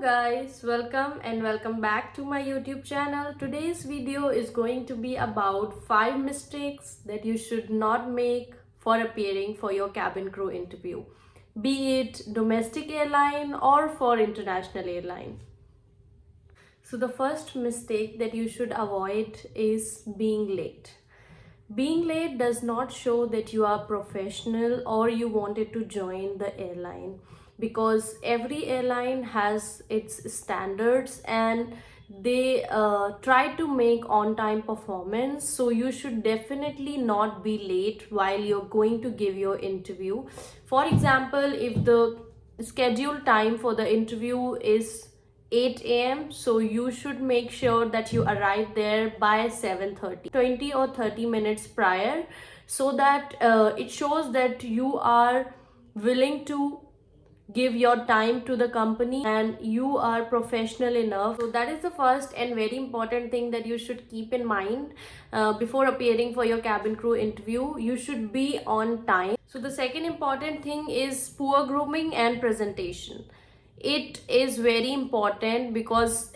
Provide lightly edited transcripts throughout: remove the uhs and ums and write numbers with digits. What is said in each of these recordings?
Guys, welcome back to my YouTube channel. Today's video is going to be about 5 mistakes that you should not make for appearing for your cabin crew interview, be it domestic airline or for international airline. So the first mistake that you should avoid is being late. Being late does not show that you are professional or you wanted to join the airline, because every airline has its standards and they try to make on time performance. So you should definitely not be late while you're going to give your interview. For example, if the scheduled time for the interview is 8 a.m. so you should make sure that you arrive there by 7:30, 20 or 30 minutes prior, so that it shows that you are willing to give your time to the company and you are professional enough. So that is the first and very important thing that you should keep in mind before appearing for your cabin crew interview. You should be on time. So the second important thing is poor grooming and presentation. It is very important because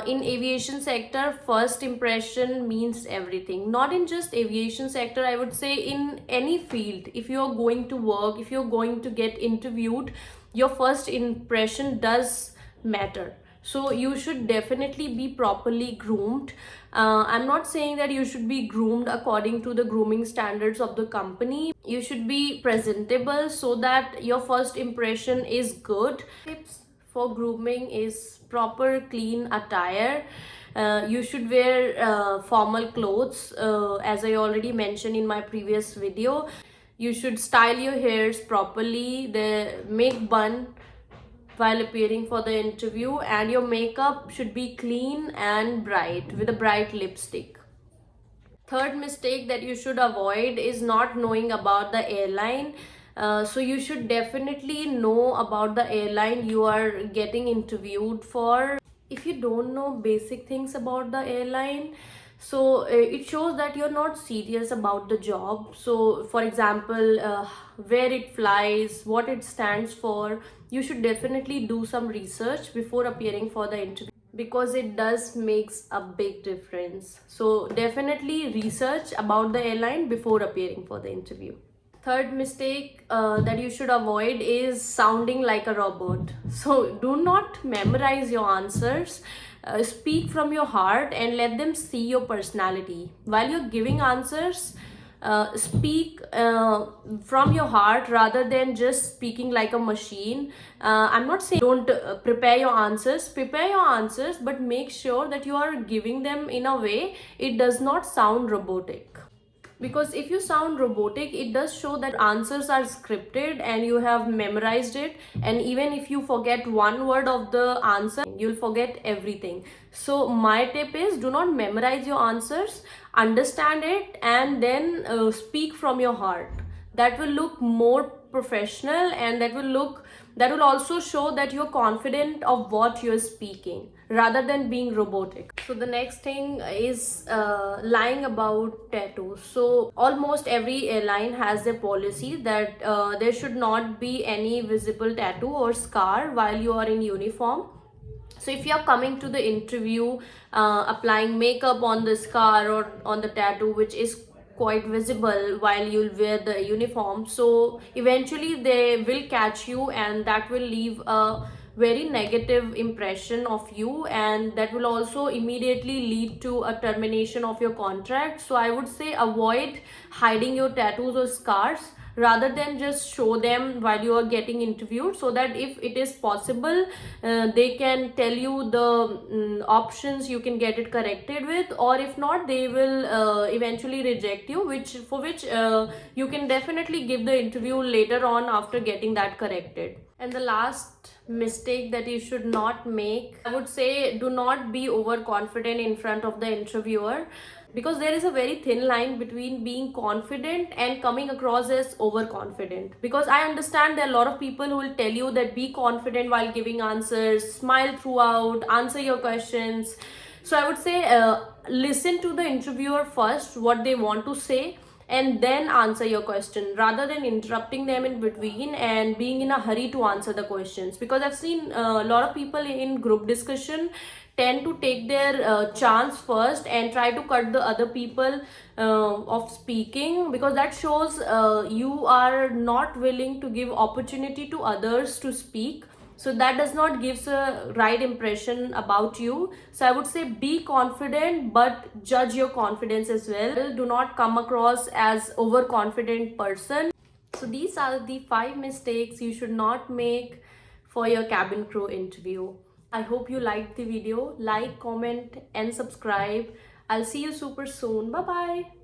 in aviation sector, first impression means everything. Not in just aviation sector, I would say in any field. If you are going to work, if you're going to get interviewed, your first impression does matter. So you should definitely be properly groomed. I'm not saying that you should be groomed according to the grooming standards of the company. You should be presentable so that your first impression is good. Tips for grooming is proper clean attire. You should wear formal clothes, as I already mentioned in my previous video. You should style your hairs properly, make bun while appearing for the interview, and your makeup should be clean and bright with a bright lipstick. Third mistake that you should avoid is not knowing about the airline. So you should definitely know about the airline you are getting interviewed for. If you don't know basic things about the airline, so it shows that you're not serious about the job. So for example, where it flies, what it stands for, you should definitely do some research before appearing for the interview, because it does makes a big difference. So definitely research about the airline before appearing for the interview. Third mistake that you should avoid is sounding like a robot. So do not memorize your answers. Speak from your heart and let them see your personality. While you're giving answers, speak from your heart rather than just speaking like a machine. I'm not saying don't prepare your answers, but make sure that you are giving them in a way it does not sound robotic. Because if you sound robotic, it does show that answers are scripted and you have memorized it, and even if you forget one word of the answer, you'll forget everything. So my tip is, do not memorize your answers, understand it, and then speak from your heart. That will look more professional, and that will also show that you're confident of what you're speaking rather than being robotic. So the next thing is lying about tattoos. So almost every airline has a policy that there should not be any visible tattoo or scar while you are in uniform. So if you are coming to the interview applying makeup on the scar or on the tattoo, which is quite visible while you'll wear the uniform, so eventually they will catch you, and that will leave a very negative impression of you, and that will also immediately lead to a termination of your contract. So I would say avoid hiding your tattoos or scars rather than just show them while you are getting interviewed, so that if it is possible, they can tell you the options you can get it corrected with, or if not, they will eventually reject you, which you can definitely give the interview later on after getting that corrected. And the last mistake that you should not make, I would say, do not be overconfident in front of the interviewer, because there is a very thin line between being confident and coming across as overconfident. Because I understand there are a lot of people who will tell you that be confident while giving answers, smile throughout, answer your questions. So I would say listen to the interviewer first, what they want to say, and then answer your question, rather than interrupting them in between and being in a hurry to answer the questions. Because I've seen a lot of people in group discussion tend to take their chance first and try to cut the other people of speaking, because that shows you are not willing to give opportunity to others to speak. So that does not gives a right impression about you. So I would say be confident, but judge your confidence as well. Do not come across as overconfident person. So these are the 5 mistakes you should not make for your cabin crew interview. I hope you liked the video. Like, comment and subscribe. I'll see you super soon. Bye bye.